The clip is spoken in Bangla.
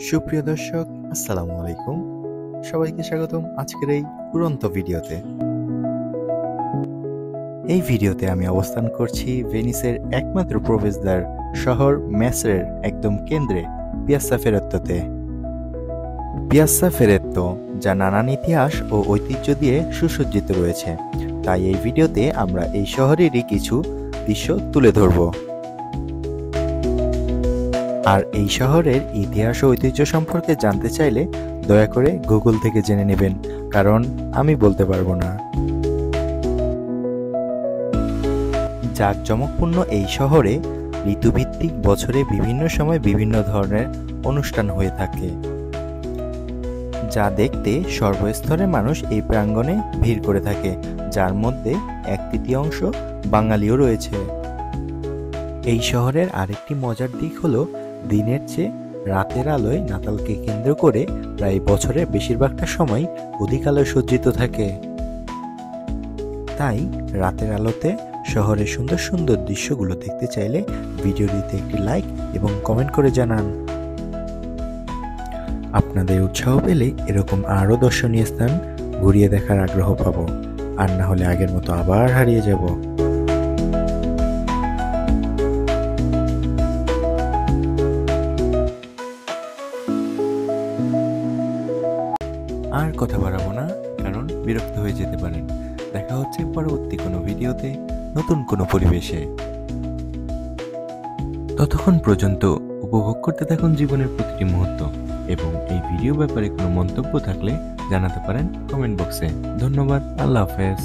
সুপ্রিয় দর্শক, আসসালামু আলাইকুম। সবাইকে স্বাগতম আজকের এই উড়ন্ত ভিডিওতে। এই ভিডিওতে আমি অবস্থান করছি ভেনিসের একমাত্র প্রবেশদ্বার শহর মেসরের একদম কেন্দ্রে, পিয়াজ্জা ফেরেত্তোতে। পিয়াজ্জা ফেরেত্তো, যা নানান ইতিহাস ও ঐতিহ্য দিয়ে সুসজ্জিত রয়েছে, তাই এই ভিডিওতে আমরা এই শহরেরই কিছু দৃশ্য তুলে ধরব। আর এই শহরের ইতিহাস ও ঐতিহ্য সম্পর্কে জানতে চাইলে দয়া করে গুগল থেকে জেনে নেবেন, কারণ আমি বলতে পারবো না। জাঁকজমকপূর্ণ এই শহরে ঋতুভিত্তিক বছরে বিভিন্ন সময় বিভিন্ন ধরনের অনুষ্ঠান হয়ে থাকে, যা দেখতে সর্বস্তরের মানুষ এই প্রাঙ্গণে ভিড় করে থাকে, যার মধ্যে 1/3 বাঙালিও রয়েছে। এই শহরের আরেকটি মজার দিক হলো দিনের চেয়ে রাতের আলোয় নাতালকে কেন্দ্র করে প্রায় বছরের বেশিরভাগটা সময় অধিক আলোয় সজ্জিত থাকে। তাই রাতের আলোতে শহরের সুন্দর সুন্দর দৃশ্যগুলো দেখতে চাইলে ভিডিওটিতে একটি লাইক এবং কমেন্ট করে জানান। আপনাদের উৎসাহ পেলে এরকম আরও দর্শনীয় স্থান ঘুরিয়ে দেখার আগ্রহ পাবো, আর না হলে আগের মতো আবার হারিয়ে যাব। আর কথা বাড়াবো না, কারণ বিরক্ত হয়ে যেতে পারেন। দেখা হচ্ছে পরবর্তী কোনো ভিডিওতে নতুন কোনো পরিবেশে। ততক্ষণ পর্যন্ত উপভোগ করতে থাকুন জীবনের প্রতিটি মুহূর্ত, এবং এই ভিডিও ব্যাপারে কোনো মন্তব্য থাকলে জানাতে পারেন কমেন্ট বক্সে। ধন্যবাদ। আল্লাহ হাফেজ।